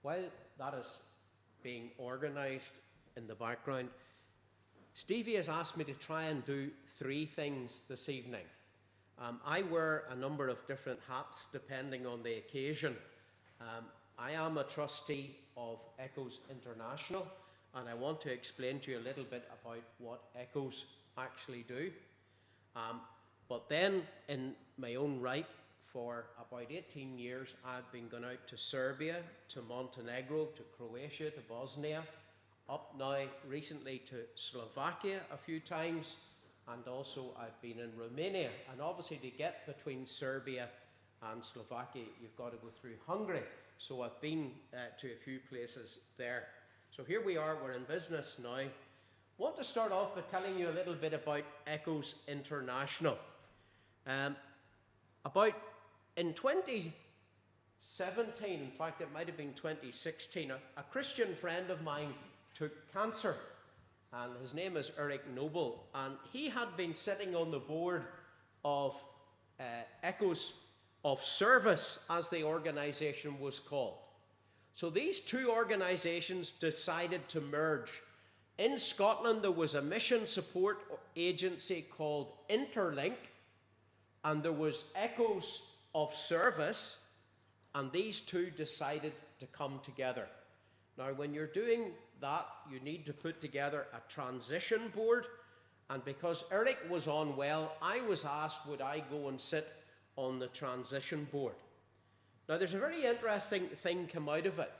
while that is being organised in the background, Stevie has asked me to try and do three things this evening. I wear a number of different hats depending on the occasion. I am a trustee of Echoes International, and I want to explain to you a little bit about what Echoes actually do. But then, in my own right, for about 18 years, I've been going out to Serbia, to Montenegro, to Croatia, to Bosnia, up now recently to Slovakia a few times, and also I've been in Romania. And obviously to get between Serbia and Slovakia, you've got to go through Hungary. So I've been to a few places there. So here we are, we're in business now. I want to start off by telling you a little bit about Echoes International. In 2017, in fact it might have been 2016, a Christian friend of mine took cancer, and his name is Eric Noble, and he had been sitting on the board of Echoes of Service, as the organisation was called. So these two organisations decided to merge. In Scotland there was a mission support agency called Interlink, and there was Echoes of Service, and these two decided to come together. Now, when you're doing that, you need to put together a transition board, and because Eric was unwell, I was asked would I go and sit on the transition board. Now, there's a very interesting thing come out of it.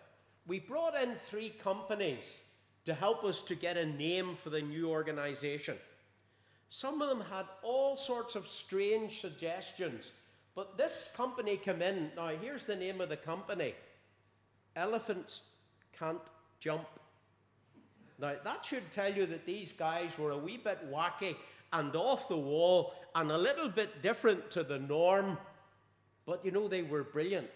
We brought in 3 companies to help us to get a name for the new organisation. Some of them had all sorts of strange suggestions, but this company came in. Now, here's the name of the company: Elephants Can't Jump. Now, that should tell you that these guys were a wee bit wacky and off the wall and a little bit different to the norm, but you know, they were brilliant.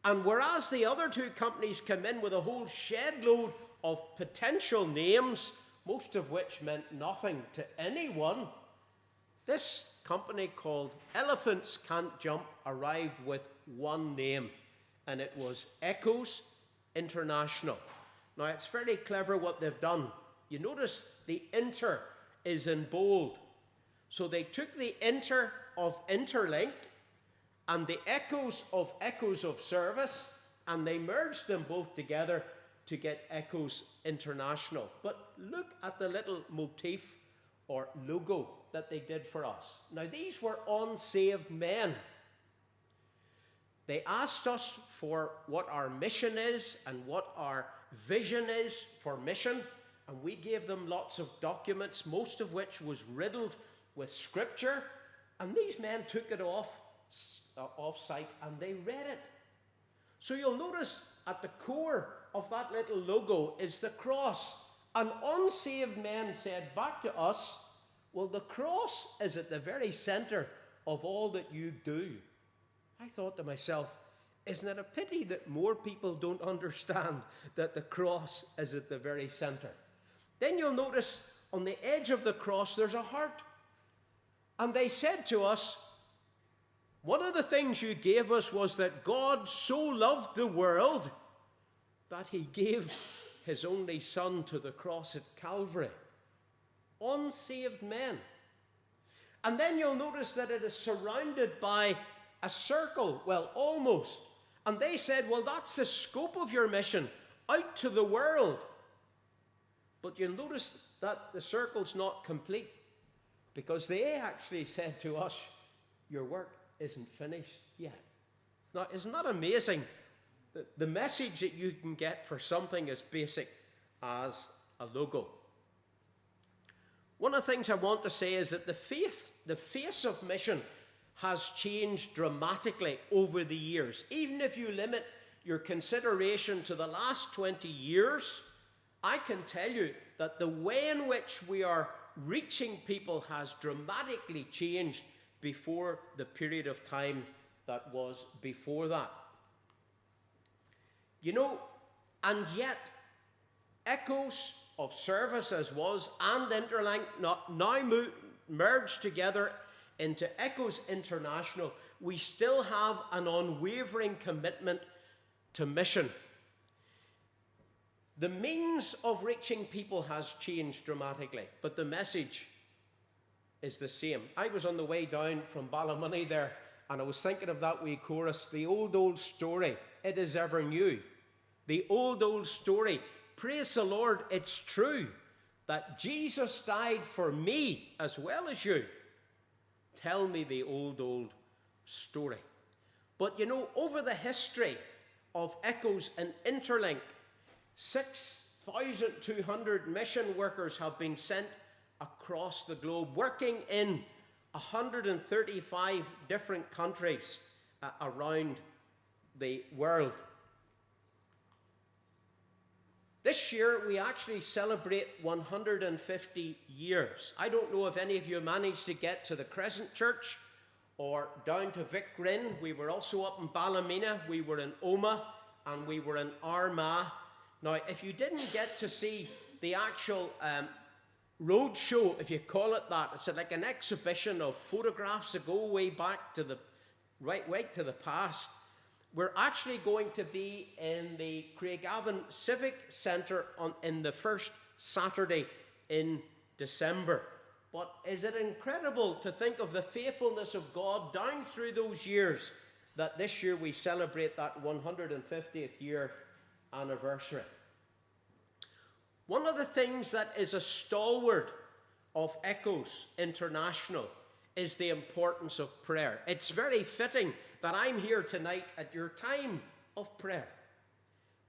And whereas the other 2 companies came in with a whole shed load of potential names, most of which meant nothing to anyone, this company called Elephants Can't Jump arrived with one name, and it was Echoes International. Now, it's fairly clever what they've done. You notice the Inter is in bold. So they took the Inter of Interlink and the Echoes of Service, and they merged them both together to get Echoes International. But look at the little motif or logo that they did for us. Now, these were unsaved men. They asked us for what our mission is and what our vision is for mission, and we gave them lots of documents, most of which was riddled with scripture, and these men took it off-site and they read it. So you'll notice at the core of that little logo is the cross. And unsaved men said back to us, well, the cross is at the very center of all that you do. I thought to myself, isn't it a pity that more people don't understand that the cross is at the very center? Then you'll notice on the edge of the cross there's a heart. And they said to us, one of the things you gave us was that God so loved the world that he gave his only son to the cross at Calvary. Unsaved men. And then you'll notice that it is surrounded by a circle, well, almost. And they said, well, that's the scope of your mission, out to the world. But you'll notice that the circle's not complete, because they actually said to us, your work isn't finished yet. Now, isn't that amazing? The message that you can get for something as basic as a logo. One of the things I want to say is that the face of mission has changed dramatically over the years. Even if you limit your consideration to the last 20 years, I can tell you that the way in which we are reaching people has dramatically changed before the period of time that was before that. You know, and yet, Echoes of Service as was and Interlink now merged together into Echoes International. We still have an unwavering commitment to mission. The means of reaching people has changed dramatically, but the message is the same. I was on the way down from Ballymoney there, and I was thinking of that wee chorus, the old story, it is ever new. The old story, praise the Lord, it's true that Jesus died for me as well as you. Tell me the old story. But over the history of Echoes and Interlink, 6,200 mission workers have been sent across the globe, working in 135 different countries around the world. This year, we actually celebrate 150 years. I don't know if any of you managed to get to the Crescent Church or down to Vic Grin. We were also up in Ballymena, we were in Omagh, and we were in Armagh. Now, if you didn't get to see the actual road show, if you call it that, it's like an exhibition of photographs that go way back to the right to the past. We're actually going to be in the Craigavon Civic Centre in the first Saturday in December. But is it incredible to think of the faithfulness of God down through those years, that this year we celebrate that 150th year anniversary? One of the things that is a stalwart of Echoes International is the importance of prayer. It's very fitting that I'm here tonight at your time of prayer.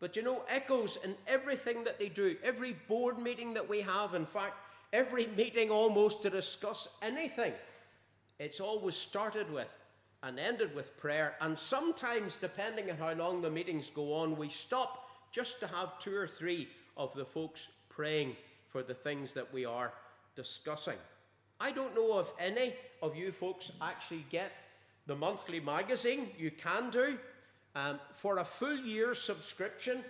But Echoes in everything that they do, every board meeting that we have, in fact, every meeting almost to discuss anything, it's always started with and ended with prayer. And sometimes, depending on how long the meetings go on, we stop just to have 2 or 3 of the folks praying for the things that we are discussing. I don't know if any of you folks actually get the monthly magazine. You can do. For a full year subscription,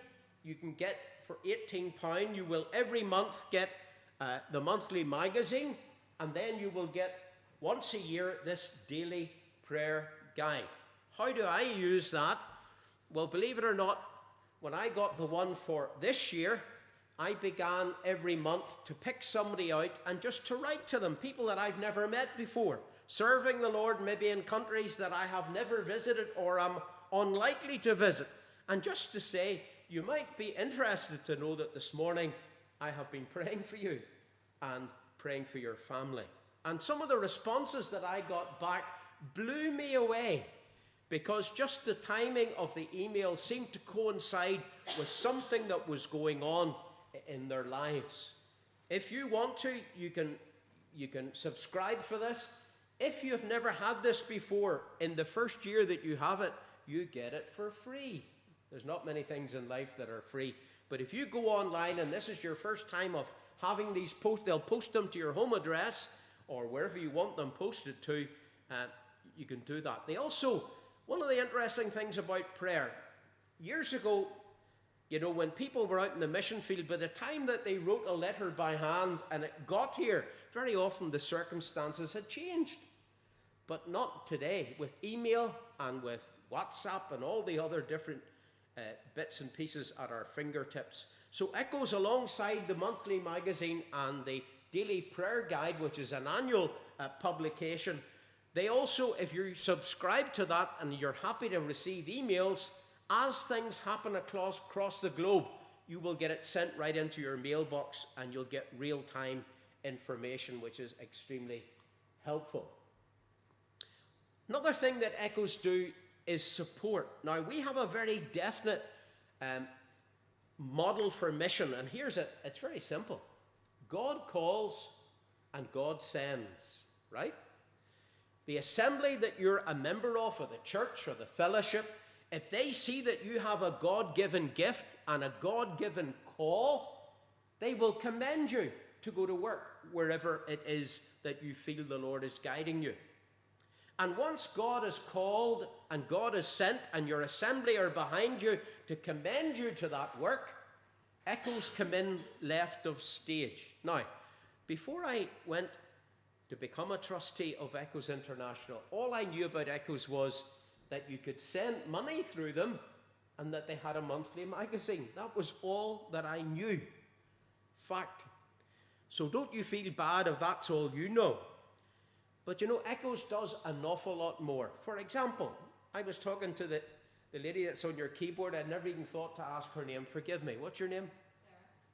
you can get for £18. You will every month get the monthly magazine, and then you will get once a year this daily prayer guide. How do I use that? Well, believe it or not, when I got the one for this year, I began every month to pick somebody out and just to write to them, people that I've never met before, serving the Lord maybe in countries that I have never visited or am unlikely to visit. And just to say, you might be interested to know that this morning I have been praying for you and praying for your family. And some of the responses that I got back blew me away, because just the timing of the email seemed to coincide with something that was going on in their lives. If you want to, you can subscribe for this. If you have never had this before, in the first year that you have it, you get it for free. There's not many things in life that are free. But if you go online and this is your first time of having these they'll post them to your home address or wherever you want them posted to, you can do that. They also, one of the interesting things about prayer, years ago, when people were out in the mission field, by the time that they wrote a letter by hand and it got here, very often the circumstances had changed. But not today, with email and with WhatsApp and all the other different bits and pieces at our fingertips. So Echoes, alongside the monthly magazine and the daily prayer guide, which is an annual publication, they also, if you subscribe to that and you're happy to receive emails, as things happen across the globe, you will get it sent right into your mailbox and you'll get real-time information, which is extremely helpful. Another thing that Echoes do is support. Now, we have a very definite model for mission, and it's very simple. God calls and God sends, right? The assembly that you're a member of, or the church or the fellowship, if they see that you have a God-given gift and a God-given call, they will commend you to go to work wherever it is that you feel the Lord is guiding you. And once God is called and God is sent and your assembly are behind you to commend you to that work, Echoes come in left of stage. Now, before I went to become a trustee of Echoes International, all I knew about Echoes was that you could send money through them and that they had a monthly magazine. That was all that I knew. Fact. So don't you feel bad if that's all you know. But you know, Echoes does an awful lot more. For example, I was talking to the lady that's on your keyboard. I'd never even thought to ask her name. Forgive me. What's your name?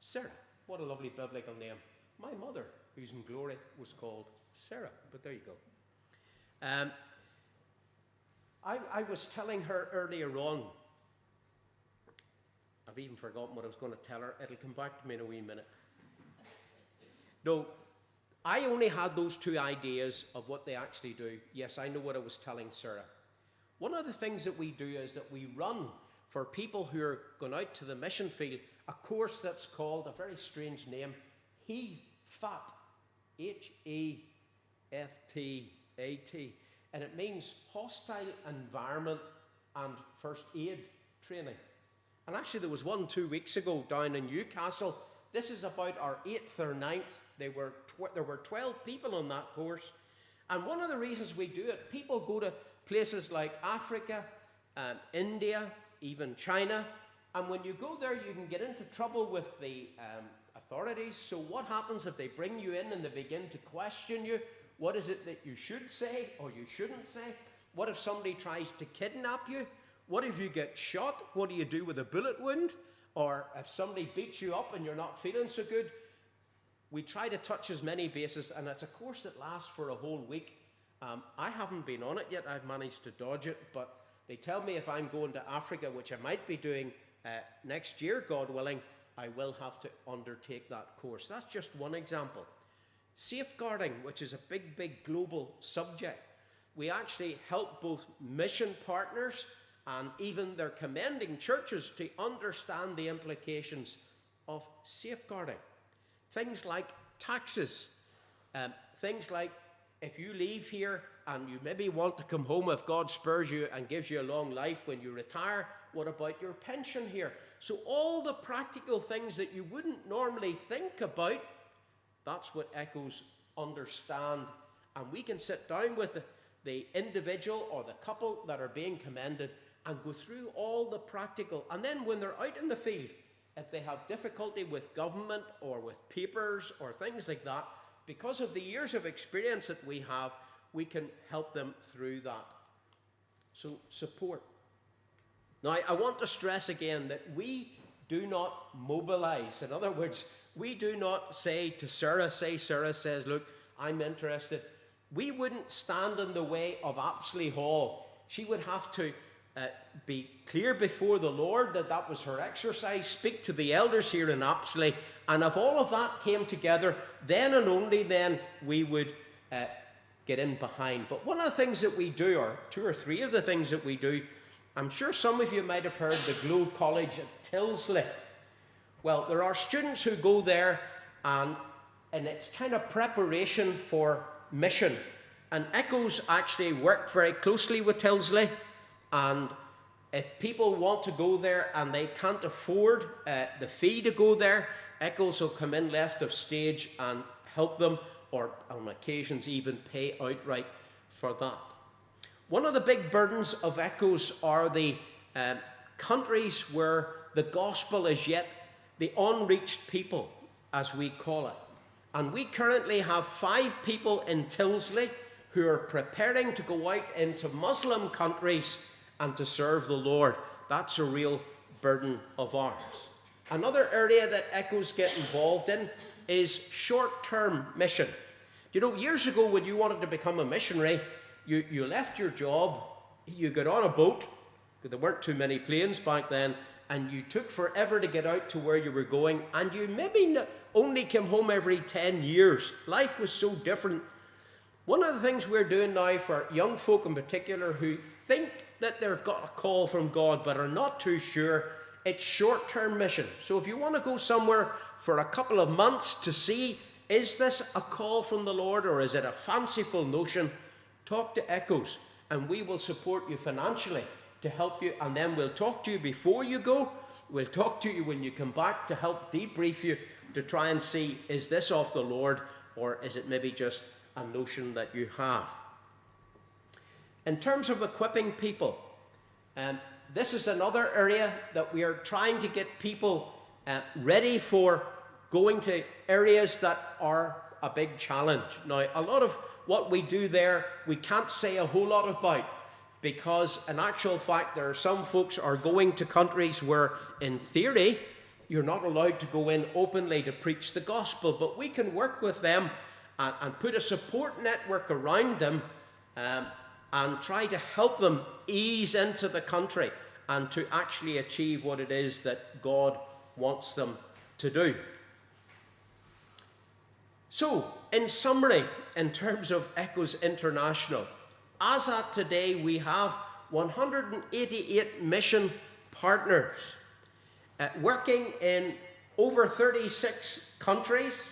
Sarah. Sarah. What a lovely biblical name. My mother, who's in glory, was called Sarah. But there you go. I was telling her earlier on, I've even forgotten what I was going to tell her. It'll come back to me in a wee minute. No, I only had those two ideas of what they actually do. Yes, I know what I was telling Sarah. One of the things that we do is that we run for people who are going out to the mission field a course that's called, a very strange name, HEFAT. HEFTAT. And it means Hostile Environment and First Aid Training. And actually there was one 2 weeks ago down in Newcastle. This is about our 8th or 9th. There were 12 people on that course. And one of the reasons we do it, people go to places like Africa, India, even China. And when you go there, you can get into trouble with the authorities. So what happens if they bring you in and they begin to question you? What is it that you should say or you shouldn't say? What if somebody tries to kidnap you? What if you get shot? What do you do with a bullet wound? Or if somebody beats you up and you're not feeling so good? We try to touch as many bases, and it's a course that lasts for a whole week. I haven't been on it yet. I've managed to dodge it, but they tell me if I'm going to Africa, which I might be doing next year, God willing, I will have to undertake that course. That's just one example. Safeguarding, which is a big, big global subject. We actually help both mission partners and even their commending churches to understand the implications of safeguarding. Things like taxes, things like if you leave here and you maybe want to come home if God spurs you and gives you a long life when you retire, what about your pension here? So all the practical things that you wouldn't normally think about, that's what Echoes understand. And we can sit down with the individual or the couple that are being commended and go through all the practical. And then when they're out in the field, if they have difficulty with government or with papers or things like that, because of the years of experience that we have, we can help them through that. So support. Now, I want to stress again that we do not mobilize. In other words, we do not say to Sarah, Sarah says, look, I'm interested. We wouldn't stand in the way of Apsley Hall. She would have to be clear before the Lord that that was her exercise, speak to the elders here in Apsley, and if all of that came together, then and only then we would get in behind. But one of the things that we do, or two or three of the things that we do, I'm sure some of you might have heard the Glow College at Tilsley. Well, there are students who go there and it's kind of preparation for mission. And Echoes actually work very closely with Tilsley. And if people want to go there and they can't afford the fee to go there, Echoes will come in left of stage and help them, or on occasions even pay outright for that. One of the big burdens of Echoes are the countries where the gospel is yet the unreached people, as we call it. And we currently have 5 people in Tilsley who are preparing to go out into Muslim countries and to serve the Lord. That's a real burden of ours. Another area that Echoes get involved in is short-term mission. You know, years ago when you wanted to become a missionary, you left your job, you got on a boat, because there weren't too many planes back then, and you took forever to get out to where you were going, and you maybe only came home every 10 years. Life was so different. One of the things we're doing now for young folk in particular who think that they've got a call from God but are not too sure, it's short-term mission. So if you want to go somewhere for a couple of months to see, is this a call from the Lord or is it a fanciful notion, talk to Echoes and we will support you financially to help you, and then we'll talk to you before you go, we'll talk to you when you come back to help debrief you to try and see, is this of the Lord or is it maybe just a notion that you have. In terms of equipping people, this is another area that we are trying to get people ready for going to areas that are a big challenge. Now, a lot of what we do there, we can't say a whole lot about, because in actual fact, there are some folks are going to countries where, in theory, you're not allowed to go in openly to preach the gospel, but we can work with them and put a support network around them and try to help them ease into the country and to actually achieve what it is that God wants them to do. So, in summary, in terms of Echoes International, as at today, we have 188 mission partners working in over 36 countries.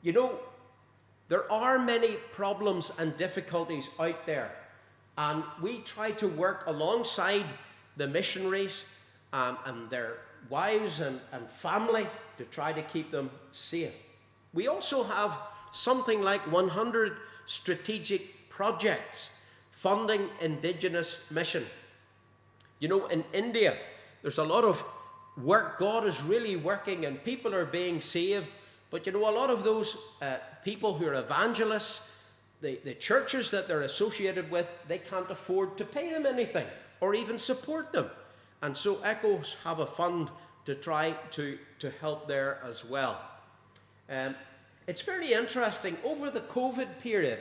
You know, there are many problems and difficulties out there, and we try to work alongside the missionaries and their wives and family to try to keep them safe. We also have something like 100 strategic projects funding indigenous mission. You know, in India, there's a lot of work. God is really working and people are being saved. But you know, a lot of those people who are evangelists, the churches that they're associated with, they can't afford to pay them anything or even support them. And so Echoes have a fund to try to help there as well. It's very interesting. Over the COVID period,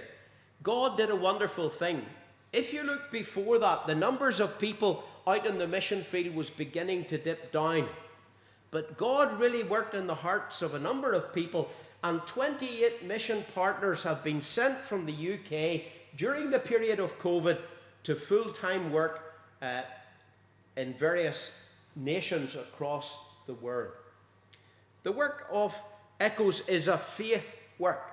God did a wonderful thing. If you look before that, the numbers of people out in the mission field was beginning to dip down. But God really worked in the hearts of a number of people, and 28 mission partners have been sent from the UK during the period of COVID to full-time work in various nations across the world. The work of Echoes is a faith work.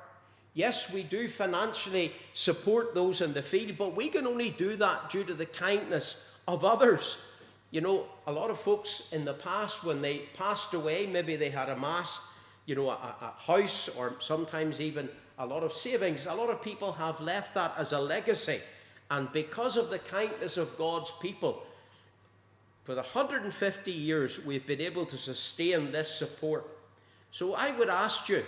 Yes, we do financially support those in the field, but we can only do that due to the kindness of others. You know, a lot of folks in the past, when they passed away, maybe they had a mass, you know, a house, or sometimes even a lot of savings. A lot of people have left that as a legacy. And because of the kindness of God's people, for the 150 years, we've been able to sustain this support. So I would ask you,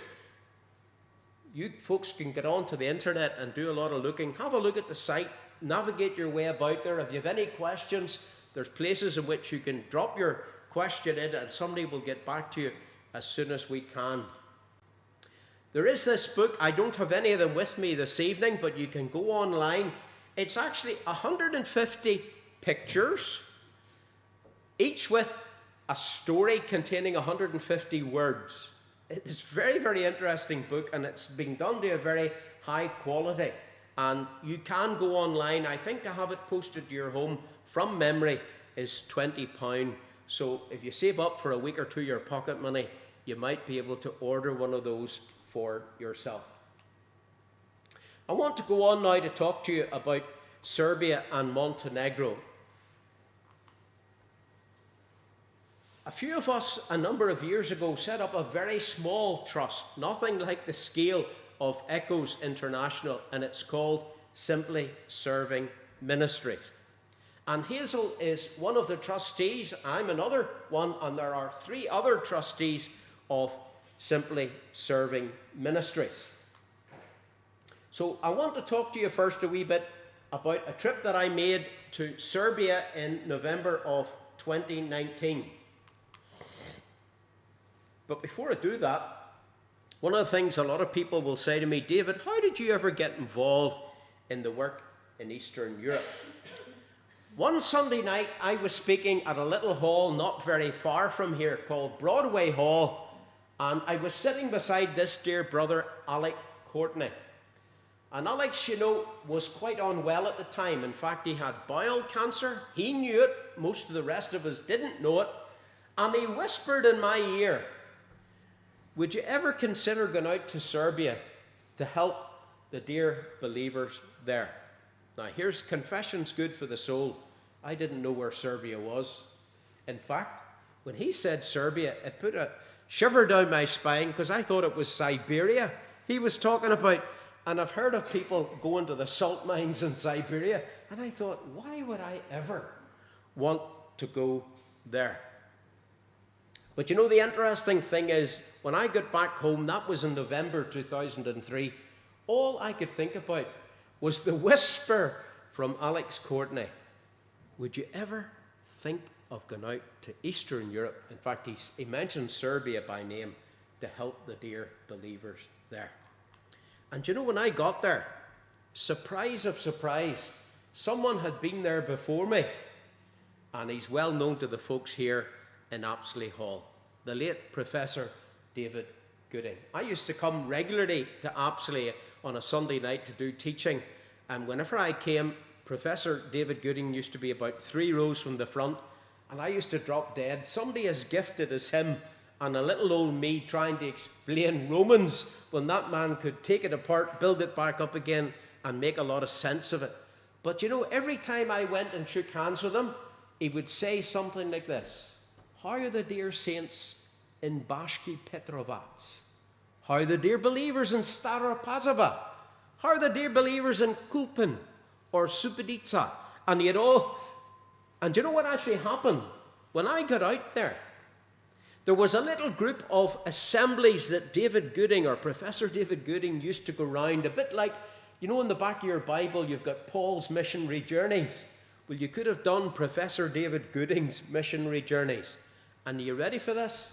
you folks can get onto the internet and do a lot of looking. Have a look at the site, navigate your way about there. If you have any questions, there's places in which you can drop your question in and somebody will get back to you as soon as we can. There is this book. I don't have any of them with me this evening, but you can go online. It's actually 150 pictures, each with a story containing 150 words. It's a very, very interesting book, and it's been done to a very high quality. And you can go online. I think to have it posted to your home from memory is £20. So if you save up for a week or two your pocket money, you might be able to order one of those for yourself. I want to go on now to talk to you about Serbia and Montenegro. A few of us, a number of years ago, set up a very small trust, nothing like the scale of Echoes International, and it's called Simply Serving Ministries. And Hazel is one of the trustees, I'm another one, and there are 3 other trustees of Simply Serving Ministries. So I want to talk to you first a wee bit about a trip that I made to Serbia in November of 2019. But before I do that, one of the things a lot of people will say to me, David, how did you ever get involved in the work in Eastern Europe? One Sunday night, I was speaking at a little hall not very far from here called Broadway Hall, and I was sitting beside this dear brother, Alec Courtney. And Alex, you know, was quite unwell at the time. In fact, he had bowel cancer. He knew it. Most of the rest of us didn't know it. And he whispered in my ear, would you ever consider going out to Serbia to help the dear believers there? Now, here's confessions good for the soul. I didn't know where Serbia was. In fact, when he said Serbia, it put a shiver down my spine because I thought it was Siberia he was talking about. And I've heard of people going to the salt mines in Siberia. And I thought, why would I ever want to go there. But you know, the interesting thing is, when I got back home, that was in November 2003, all I could think about was the whisper from Alex Courtney. Would you ever think of going out to Eastern Europe? In fact, he mentioned Serbia by name to help the dear believers there. And you know, when I got there, surprise of surprise, someone had been there before me, and he's well known to the folks here in Apsley Hall, the late Professor David Gooding. I used to come regularly to Apsley on a Sunday night to do teaching, and whenever I came, Professor David Gooding used to be about 3 rows from the front, and I used to drop dead. Somebody as gifted as him, and a little old me trying to explain Romans when that man could take it apart, build it back up again, and make a lot of sense of it. But you know, every time I went and shook hands with him, he would say something like this: how are the dear saints in Bashki Petrovac? How are the dear believers in Stara Pazova? How are the dear believers in Kulpin or Supedica? And you know what actually happened? When I got out there was a little group of assemblies that David Gooding, or Professor David Gooding, used to go round, a bit like, you know, in the back of your Bible, you've got Paul's missionary journeys. Well, you could have done Professor David Gooding's missionary journeys. And are you ready for this?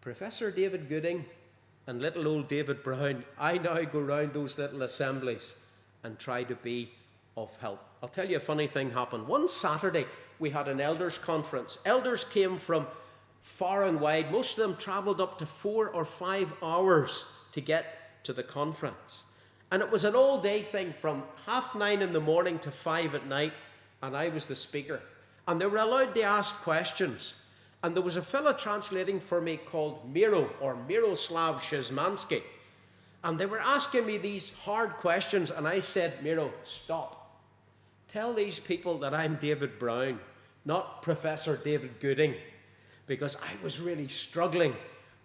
Professor David Gooding and little old David Brown, I now go round those little assemblies and try to be of help. I'll tell you a funny thing happened. One Saturday, we had an elders conference. Elders came from far and wide. Most of them travelled up to 4 or 5 hours to get to the conference. And it was an all-day thing from 9:30 in the morning to 5 at night, and I was the speaker. And they were allowed to ask questions. And there was a fellow translating for me called Miro, or Miroslav Shizmansky. And they were asking me these hard questions, and I said, Miro, stop. Tell these people that I'm David Brown, not Professor David Gooding, because I was really struggling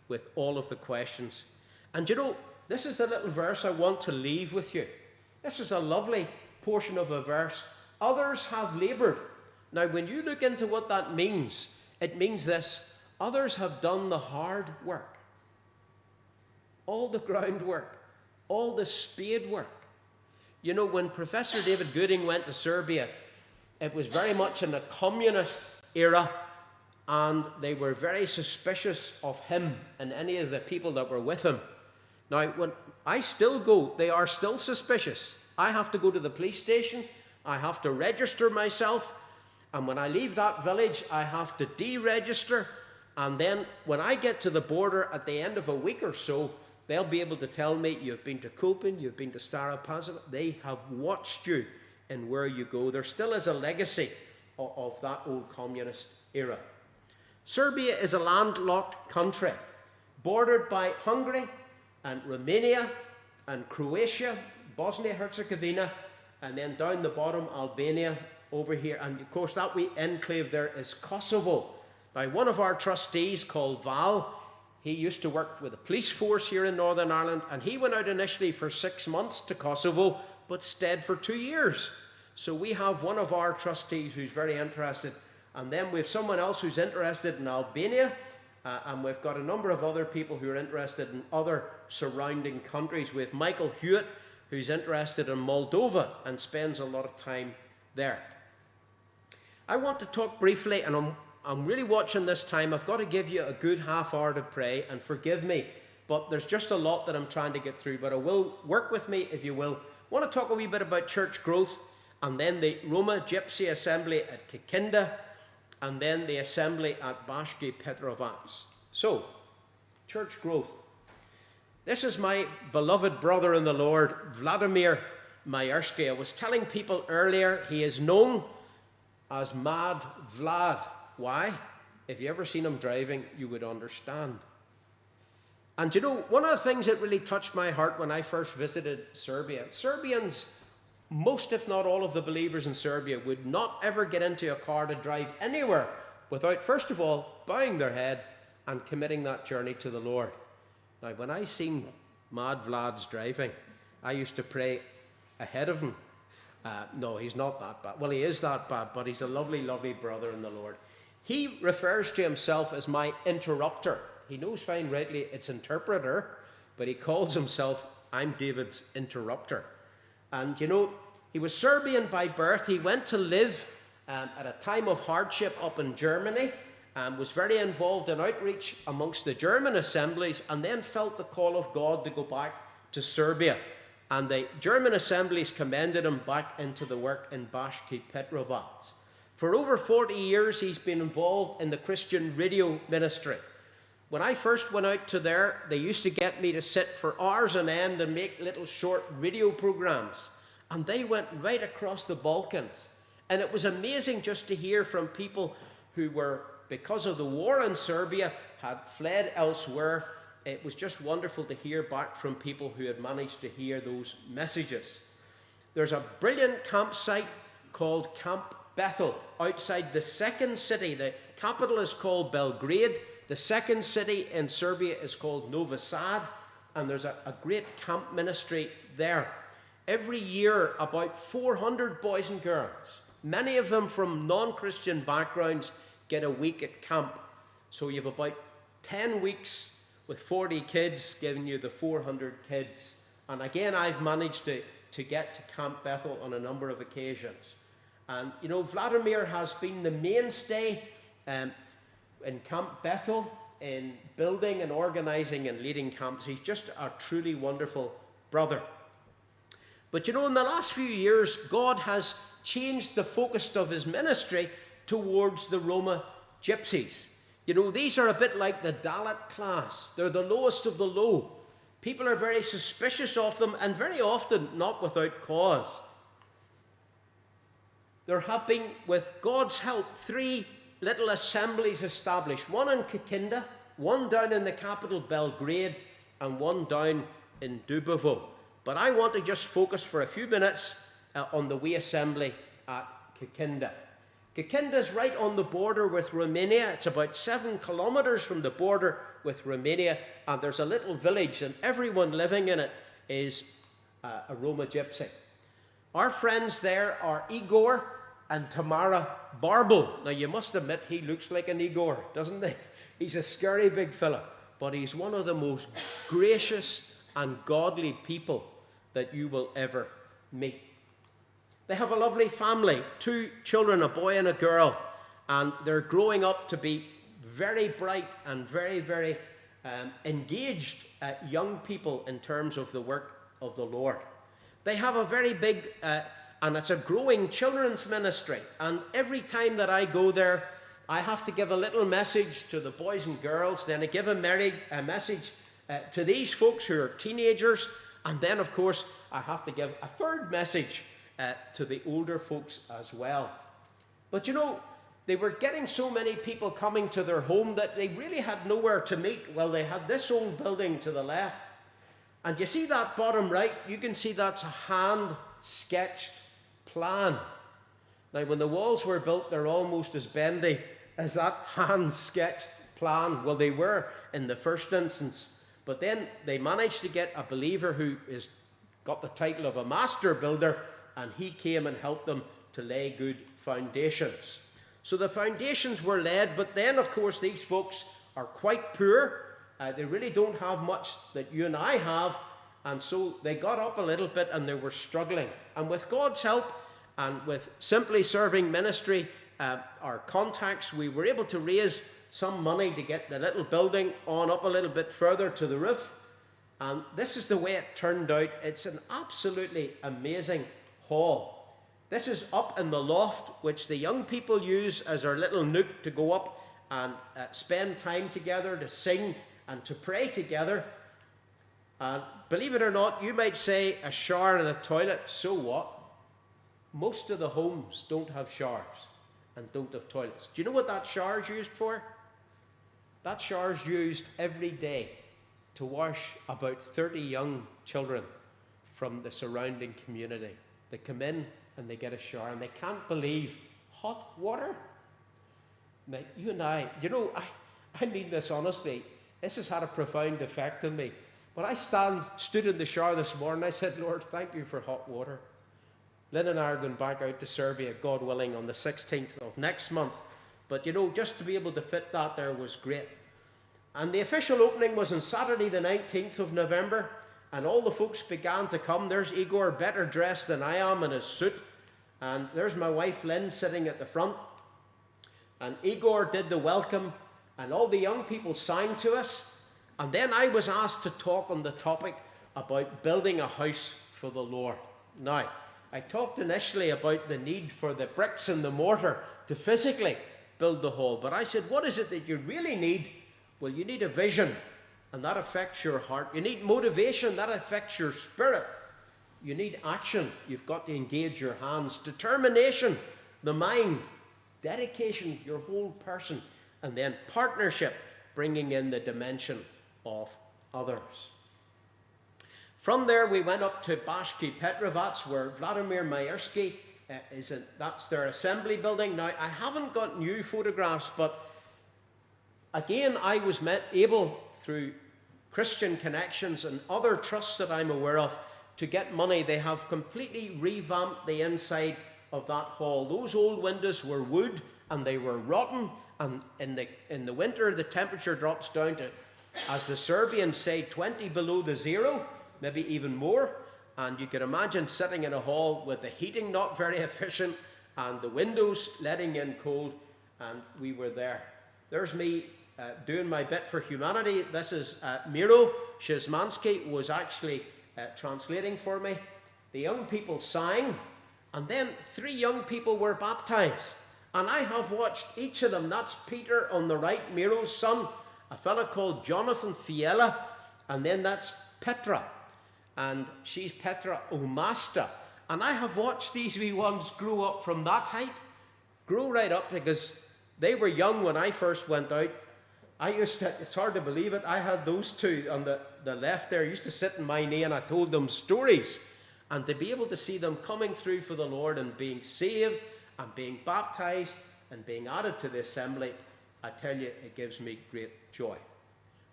with all of the questions. And you know, this is the little verse I want to leave with you. This is a lovely portion of a verse. Others have laboured. Now, when you look into what that means, it means this: others have done the hard work, all the groundwork, all the spade work. You know, when Professor David Gooding went to Serbia, it was very much in a communist era, and they were very suspicious of him and any of the people that were with him. Now, when I still go, they are still suspicious. I have to go to the police station, I have to register myself, and when I leave that village, I have to deregister, and then when I get to the border at the end of a week or so, they'll be able to tell me, you've been to Kulpin, you've been to Stara Pazova. They have watched you in where you go. There still is a legacy of that old communist era. Serbia is a landlocked country, bordered by Hungary and Romania and Croatia, Bosnia-Herzegovina, and then down the bottom, Albania over here. And of course, that wee enclave there is Kosovo. Now, one of our trustees called Val, he used to work with the police force here in Northern Ireland, and he went out initially for 6 months to Kosovo, but stayed for 2 years. So we have one of our trustees who's very interested, and then we have someone else who's interested in Albania, and we've got a number of other people who are interested in other surrounding countries. We have Michael Hewitt, who's interested in Moldova and spends a lot of time there. I want to talk briefly, and I'm really watching this time. I've got to give you a good half hour to pray, and forgive me, but there's just a lot that I'm trying to get through, but I will work with me if you will. I want to talk a wee bit about church growth, and then the Roma Gypsy Assembly at Kikinda, and then the assembly at Bashki Petrovac. So, church growth. This is my beloved brother in the Lord, Vladimir Mayersky. I was telling people earlier, he is known as Mad Vlad. Why? If you ever seen him driving, you would understand. And you know, one of the things that really touched my heart when I first visited Serbia, Serbians, most if not all of the believers in Serbia, would not ever get into a car to drive anywhere without, first of all, bowing their head and committing that journey to the Lord. Now, when I seen Mad Vlad's driving, I used to pray ahead of him. No, he's not that bad. Well, he is that bad, but he's a lovely, lovely brother in the Lord. He refers to himself as my interrupter. He knows fine rightly it's interpreter, but he calls himself, I'm David's interrupter. And you know, he was Serbian by birth. He went to live at a time of hardship up in Germany, was very involved in outreach amongst the German assemblies, and then felt the call of God to go back to Serbia. And the German assemblies commended him back into the work in Bashki Petrovac. For over 40 years, he's been involved in the Christian radio ministry. When I first went out to there, they used to get me to sit for hours on end and make little short radio programs. And they went right across the Balkans. And it was amazing just to hear from people who were, because of the war in Serbia, had fled elsewhere. It was just wonderful to hear back from people who had managed to hear those messages. There's a brilliant campsite called Camp Bethel outside the second city. The capital is called Belgrade. The second city in Serbia is called Novi Sad. And there's a great camp ministry there. Every year, about 400 boys and girls, many of them from non-Christian backgrounds, get a week at camp. So you have about 10 weeks with 40 kids, giving you the 400 kids. And again, I've managed to get to Camp Bethel on a number of occasions. And, you know, Vladimir has been the mainstay in Camp Bethel in building and organizing and leading camps. He's just a truly wonderful brother. But, you know, in the last few years, God has changed the focus of his ministry towards the Roma gypsies. You know, these are a bit like the Dalit class. They're the lowest of the low. People are very suspicious of them, and very often not without cause. There have been, with God's help, 3 little assemblies established. One in Kikinda, one down in the capital Belgrade, and one down in Dubovo. But I want to just focus for a few minutes on the wee assembly at Kikinda. Kikinda is right on the border with Romania. It's about 7 kilometers from the border with Romania, and there's a little village, and everyone living in it is a Roma gypsy. Our friends there are Igor and Tamara Barbo. Now, you must admit he looks like an Igor, doesn't he? He's a scary big fella, but he's one of the most gracious and godly people that you will ever meet. They have a lovely family, 2 children, a boy and a girl, and they're growing up to be very bright and very, very engaged young people in terms of the work of the Lord. They have a very big, and it's a growing children's ministry, and every time that I go there, I have to give a little message to the boys and girls, then I give a message to these folks who are teenagers, and then, of course, I have to give a third message to the older folks as well. But you know, they were getting so many people coming to their home that they really had nowhere to meet. Well, they had this old building to the left. And you see that bottom right? You can see that's a hand-sketched plan. Now, when the walls were built, they're almost as bendy as that hand-sketched plan. Well, they were in the first instance. But then they managed to get a believer who got the title of a master builder, and he came and helped them to lay good foundations. So the foundations were laid, but then, of course, these folks are quite poor. They really don't have much that you and I have, and so they got up a little bit and they were struggling. And with God's help and with Simply Serving Ministry, our contacts, we were able to raise some money to get the little building on up a little bit further to the roof. And this is the way it turned out. It's an absolutely amazing hall. This is up in the loft, which the young people use as our little nook to go up and spend time together, to sing and to pray together. And believe it or not, you might say a shower and a toilet, so what? Most of the homes don't have showers and don't have toilets. Do you know what that shower is used for? That shower is used every day to wash about 30 young children from the surrounding community. They come in and they get a shower, and they can't believe hot water. Now, you and I, you know, I mean this honestly, this has had a profound effect on me. When I stood in the shower this morning, I said, Lord, thank you for hot water. Lynn and I are going back out to Serbia, God willing, on the 16th of next month. But, just to be able to fit that there was great. And the official opening was on Saturday the 19th of November, and all the folks began to come. There's Igor, better dressed than I am in his suit. And there's my wife Lynn sitting at the front. And Igor did the welcome, and all the young people sang to us. And then I was asked to talk on the topic about building a house for the Lord. Now, I talked initially about the need for the bricks and the mortar to physically build the hall. But I said, what is it that you really need? Well, you need a vision, and that affects your heart. You need motivation, that affects your spirit. You need action. You've got to engage your hands. Determination, the mind. Dedication, your whole person. And then partnership, bringing in the dimension of others. From there, we went up to Bashki Petrovac, where Vladimir Mayersky that's their assembly building. Now, I haven't got new photographs, but again, I was able, through Christian connections and other trusts that I'm aware of, to get money. They have completely revamped the inside of that hall. Those old windows were wood and they were rotten, and in the winter the temperature drops down to, as the Serbians say, 20 below the zero, maybe even more. And you can imagine sitting in a hall with the heating not very efficient and the windows letting in cold, and we were there. There's me doing my bit for humanity. This is Miro Shizmansky was actually translating for me. The young people sang, and then 3 young people were baptized. And I have watched each of them. That's Peter on the right, Miro's son, a fella called Jonathan Fiala, and then that's Petra. And she's Petra Omasta. And I have watched these wee ones grow up from that height, grow right up, because they were young when I first went out. It's hard to believe it, I had those 2 on the left there, used to sit in my knee and I told them stories. And to be able to see them coming through for the Lord and being saved and being baptized and being added to the assembly, I tell you, it gives me great joy.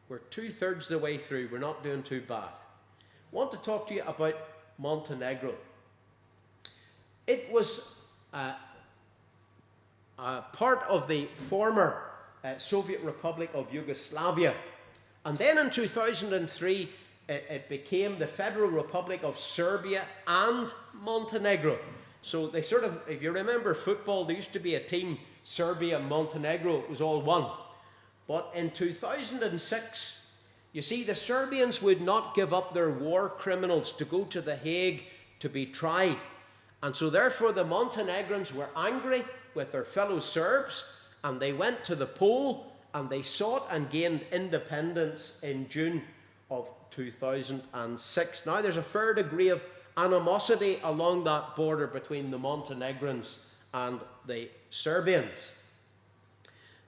We're 2/3 the way through, we're not doing too bad. I want to talk to you about Montenegro. It was part of the former Soviet Republic of Yugoslavia. And then in 2003, it became the Federal Republic of Serbia and Montenegro. So they sort of, if you remember football, there used to be a team, Serbia and Montenegro, it was all one. But in 2006, you see, the Serbians would not give up their war criminals to go to The Hague to be tried. And so therefore the Montenegrins were angry with their fellow Serbs, and they went to the pole and they sought and gained independence in June of 2006. Now there's a fair degree of animosity along that border between the Montenegrins and the Serbians.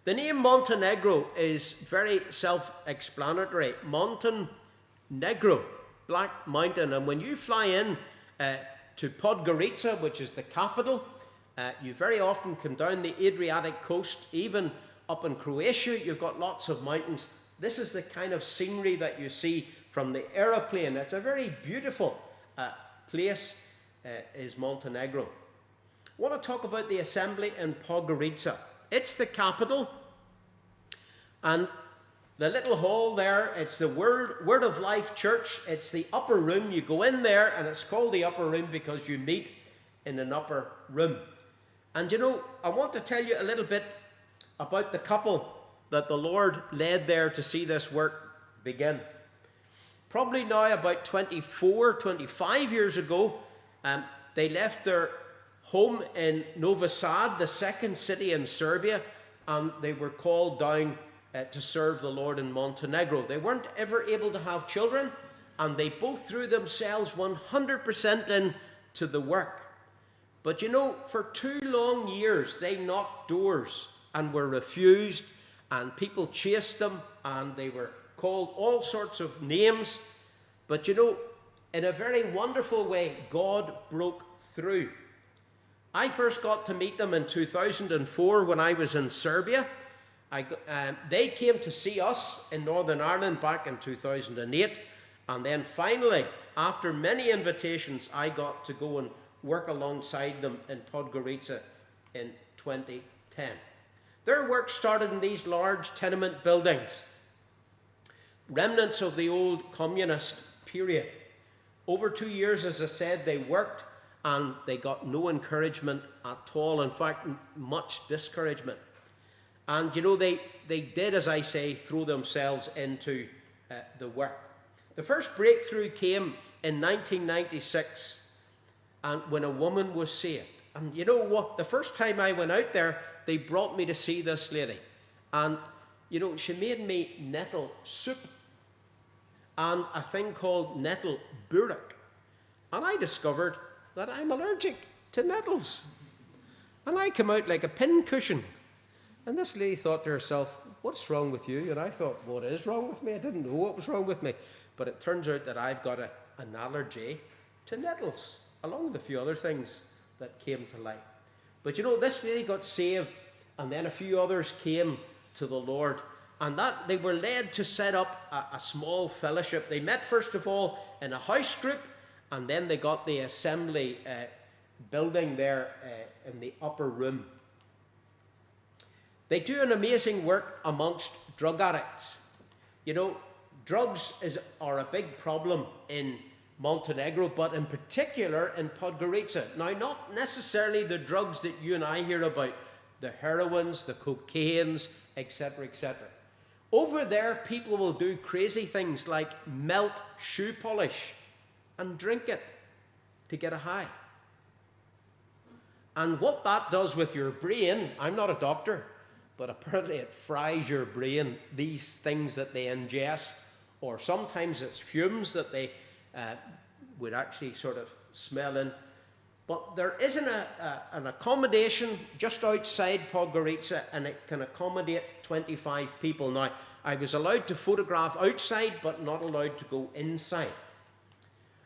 The name Montenegro is very self-explanatory. Montenegro, Black Mountain. And when you fly in to Podgorica, which is the capital, you very often come down the Adriatic coast, even up in Croatia, you've got lots of mountains. This is the kind of scenery that you see from the aeroplane. It's a very beautiful place, is Montenegro. I want to talk about the assembly in Podgorica. It's the capital, and the little hall there, it's the Word of Life Church. It's the upper room. You go in there, and it's called the upper room because you meet in an upper room. And I want to tell you a little bit about the couple that the Lord led there to see this work begin. Probably now about 24, 25 years ago, they left their home in Novi Sad, the second city in Serbia, and they were called down to serve the Lord in Montenegro. They weren't ever able to have children, and they both threw themselves 100% into the work. But for 2 long years, they knocked doors and were refused, and people chased them, and they were called all sorts of names. But in a very wonderful way, God broke through. I first got to meet them in 2004 when I was in Serbia. They came to see us in Northern Ireland back in 2008. And then finally, after many invitations, I got to go and work alongside them in Podgorica in 2010. Their work started in these large tenement buildings, remnants of the old communist period. Over 2 years, as I said, they worked and they got no encouragement at all. In fact, much discouragement. And, you know, they did, as I say, throw themselves into the work. The first breakthrough came in 1996, and when a woman was saved. And you know what? The first time I went out there, they brought me to see this lady. And, you know, she made me nettle soup and a thing called nettle burek. And I discovered that I'm allergic to nettles. And I came out like a pincushion. And this lady thought to herself, what's wrong with you? And I thought, what is wrong with me? I didn't know what was wrong with me. But it turns out that I've got an allergy to nettles, along with a few other things that came to light. But you know, this lady got saved, and then a few others came to the Lord. And that they were led to set up a small fellowship. They met, first of all, in a house group, and then they got the assembly building there in the upper room. They do an amazing work amongst drug addicts. You know, drugs are a big problem in Montenegro, but in particular in Podgorica. Now, not necessarily the drugs that you and I hear about, the heroines, the cocaines, etc., etc. Over there, people will do crazy things like melt shoe polish and drink it to get a high. And what that does with your brain, I'm not a doctor, but apparently it fries your brain, these things that they ingest, or sometimes it's fumes that they would actually sort of smell in. But there isn't an accommodation just outside Podgorica, and it can accommodate 25 people. Now, I was allowed to photograph outside, but not allowed to go inside.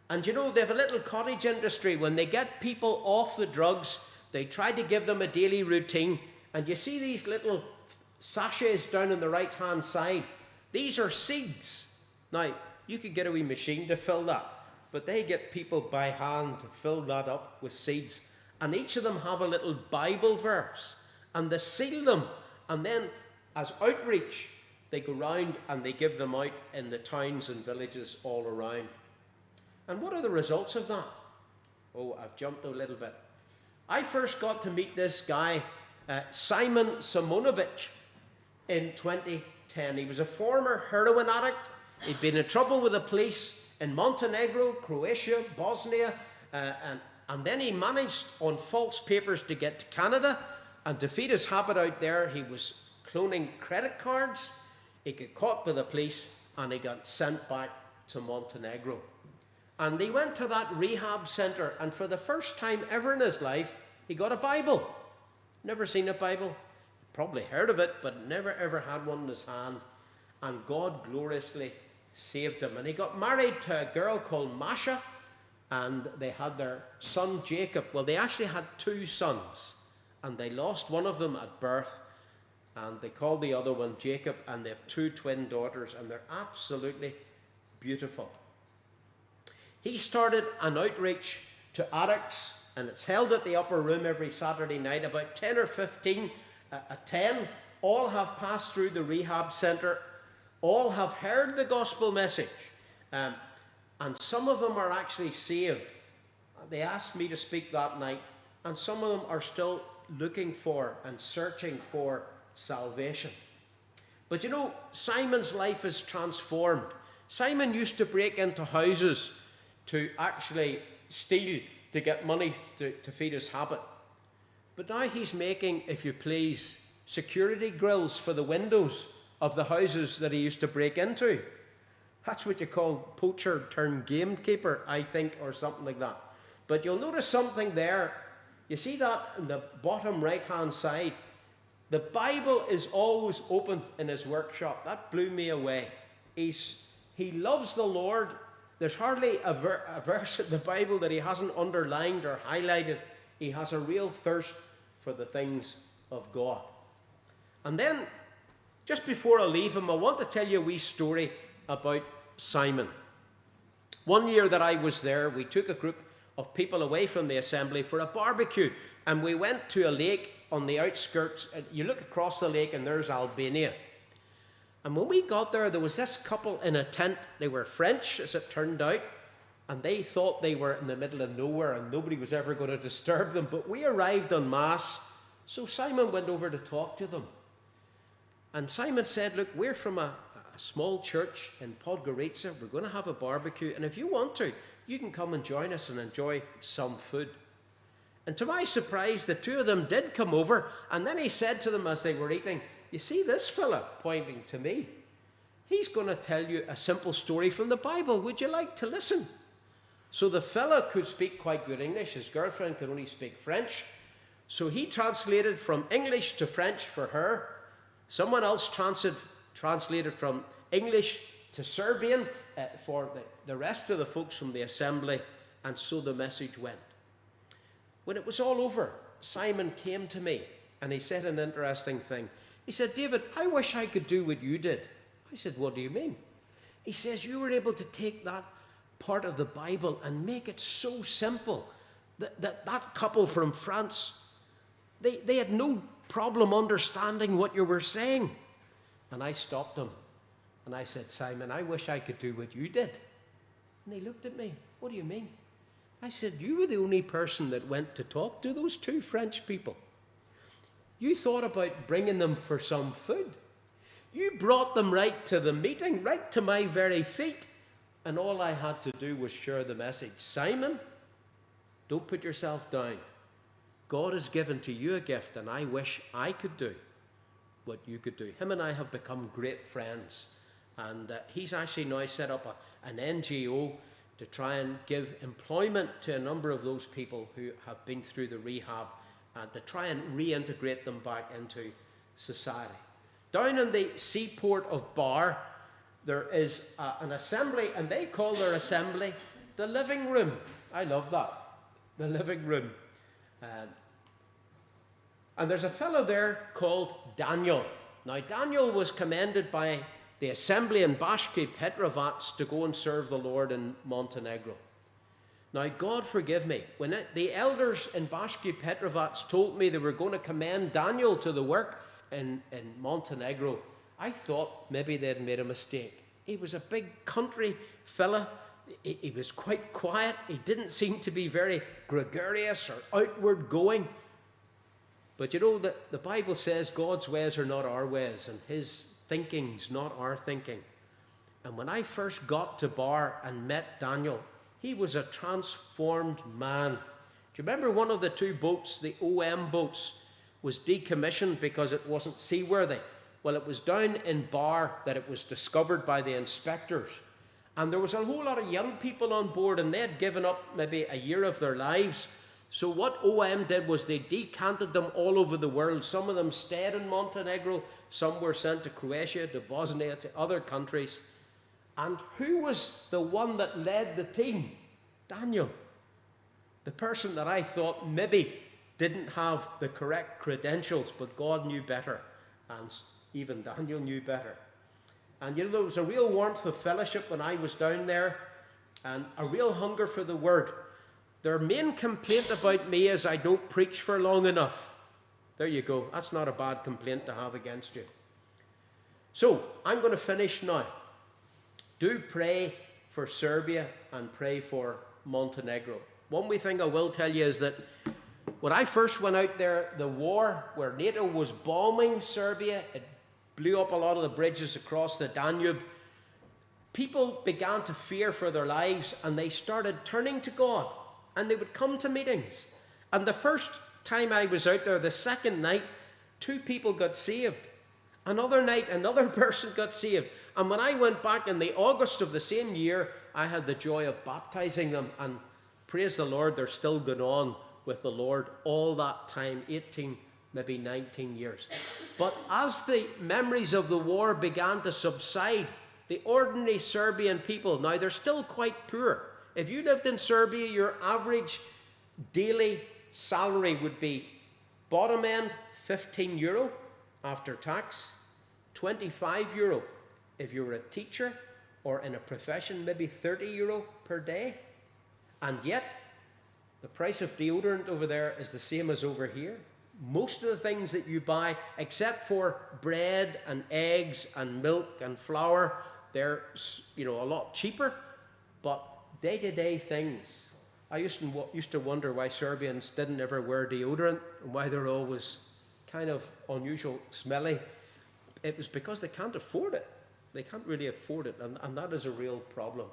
And you know, they have a little cottage industry. When they get people off the drugs, they try to give them a daily routine. And you see these little sachets down on the right-hand side. These are seeds. Now, you could get a wee machine to fill that, but they get people by hand to fill that up with seeds. And each of them have a little Bible verse, and they seal them. And then, as outreach, they go round and they give them out in the towns and villages all around. And what are the results of that? Oh, I've jumped a little bit. I first got to meet this guy, Simon Simonovic, in 2010. He was a former heroin addict. He'd been in trouble with the police in Montenegro, Croatia, Bosnia, and then he managed on false papers to get to Canada, and to feed his habit out there, he was cloning credit cards. He got caught by the police, and he got sent back to Montenegro. And he went to that rehab center, and for the first time ever in his life, he got a Bible. Never seen a Bible. Probably heard of it, but never ever had one in his hand. And God gloriously saved him. And he got married to a girl called Masha, and they had their son Jacob. Well, they actually had two sons, and they lost one of them at birth, and they called the other one Jacob, and they have two twin daughters, and they're absolutely beautiful. He started an outreach to addicts, and it's held at the upper room every Saturday night. About 10 or 15 attend. All have passed through the rehab centre. All have heard the gospel message. And some of them are actually saved. They asked me to speak that night, and some of them are still looking for and searching for salvation. But you know, Simon's life is transformed. Simon used to break into houses to actually steal to get money to feed his habit. But now he's making, if you please, security grills for the windows of the houses that he used to break into. That's what you call poacher turned gamekeeper, I think, or something like that. But you'll notice something there. You see that in the bottom right-hand side? The Bible is always open in his workshop. That blew me away. He loves the Lord. There's hardly a verse in the Bible that he hasn't underlined or highlighted. He has a real thirst for the things of God. And then, just before I leave him, I want to tell you a wee story about Simon. One year that I was there, we took a group of people away from the assembly for a barbecue. And we went to a lake on the outskirts. You look across the lake and there's Albania. And when we got there, there was this couple in a tent. They were French, as it turned out. And they thought they were in the middle of nowhere and nobody was ever going to disturb them. But we arrived en masse. So Simon went over to talk to them. And Simon said, look, we're from a small church in Podgorica. We're going to have a barbecue. And if you want to, you can come and join us and enjoy some food. And to my surprise, the two of them did come over. And then he said to them as they were eating, you see this fella, pointing to me, he's going to tell you a simple story from the Bible. Would you like to listen? So the fella could speak quite good English. His girlfriend could only speak French. So he translated from English to French for her. Someone else translated from English to Serbian for the rest of the folks from the assembly. And so the message went. When it was all over, Simon came to me and he said an interesting thing. He said, David, I wish I could do what you did. I said, what do you mean? He says, you were able to take that part of the Bible and make it so simple that couple from France, they had no problem understanding what you were saying. And I stopped him and I said, Simon, I wish I could do what you did. And he looked at me, what do you mean? I said, you were the only person that went to talk to those two French people. You thought about bringing them for some food. You brought them right to the meeting, right to my very feet. And all I had to do was share the message. Simon, don't put yourself down. God has given to you a gift, and I wish I could do what you could do. Him and I have become great friends. And he's actually now set up an NGO to try and give employment to a number of those people who have been through the rehab and to try and reintegrate them back into society. Down in the seaport of Bar, there is an assembly, and they call their assembly the living room. I love that, the living room. And there's a fellow there called Daniel. Now, Daniel was commended by the assembly in Baški Petrovac to go and serve the Lord in Montenegro. Now, God forgive me, when the elders in Baški Petrovac told me they were going to commend Daniel to the work in Montenegro, I thought maybe they'd made a mistake. He was a big country fella. He was quite quiet. He didn't seem to be very gregarious or outward going. But you know, the Bible says God's ways are not our ways, and his thinking's not our thinking. And when I first got to Bar and met Daniel, he was a transformed man. Do you remember one of the two boats, the OM boats, was decommissioned because it wasn't seaworthy? Well, it was down in Bar that it was discovered by the inspectors. And there was a whole lot of young people on board, and they had given up maybe a year of their lives. So what OM did was they decanted them all over the world. Some of them stayed in Montenegro. Some were sent to Croatia, to Bosnia, to other countries. And who was the one that led the team? Daniel. The person that I thought maybe didn't have the correct credentials, but God knew better. And even Daniel knew better. And you know, there was a real warmth of fellowship when I was down there, and a real hunger for the word. Their main complaint about me is I don't preach for long enough. There you go. That's not a bad complaint to have against you. So, I'm going to finish now. Do pray for Serbia and pray for Montenegro. One wee thing I will tell you is that when I first went out there, the war where NATO was bombing Serbia, it blew up a lot of the bridges across the Danube. People began to fear for their lives, and they started turning to God. And they would come to meetings. And the first time I was out there, the second night, 2 people got saved. Another night, another person got saved. And when I went back in the August of the same year, I had the joy of baptizing them. And praise the Lord, they're still going on with the Lord all that time, 18, maybe 19 years. But as the memories of the war began to subside, the ordinary Serbian people, now they're still quite poor. If you lived in Serbia, your average daily salary would be bottom end €15 after tax, €25 if you were a teacher or in a profession, maybe €30 per day. And yet, The price of deodorant over there is the same as over here. Most of the things that you buy, except for bread and eggs and milk and flour, they're a lot cheaper. But day-to-day things, I used to wonder why Serbians didn't ever wear deodorant and why they're always kind of unusual smelly. It was because they can't afford it. They can't really afford it, and that is a real problem.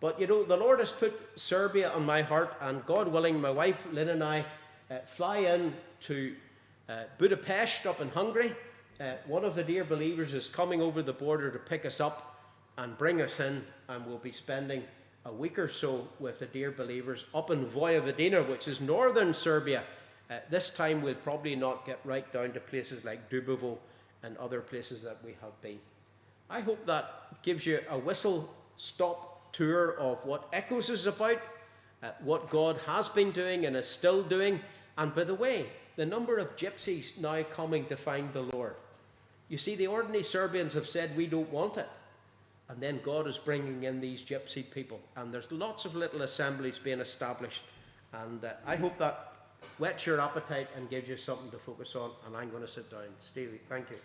But the Lord has put Serbia on my heart, and God willing, my wife Lynn and I fly in to Budapest up in Hungary. One of the dear believers is coming over the border to pick us up and bring us in, and we'll be spending a week or so with the dear believers up in Vojvodina, which is northern Serbia. This time we'll probably not get right down to places like Dubovo and other places that we have been. I hope that gives you a whistle-stop tour of what Echoes is about, what God has been doing and is still doing. And by the way, the number of gypsies now coming to find the Lord. You see, the ordinary Serbians have said, we don't want it. And then God is bringing in these gypsy people. And there's lots of little assemblies being established. And I hope that whets your appetite and gives you something to focus on. And I'm going to sit down. Stevie, thank you.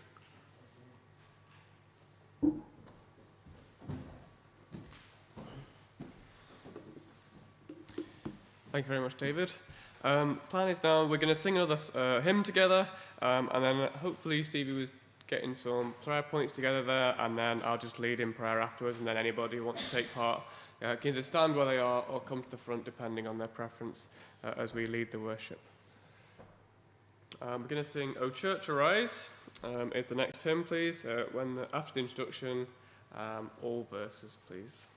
Thank you very much, David. Plan is now we're going to sing another hymn together, and then hopefully Stevie was getting some prayer points together there, and then I'll just lead in prayer afterwards, and then anybody who wants to take part can either stand where they are or come to the front depending on their preference as we lead the worship. We're going to sing O Church Arise is the next hymn, please. After the introduction, all verses, please.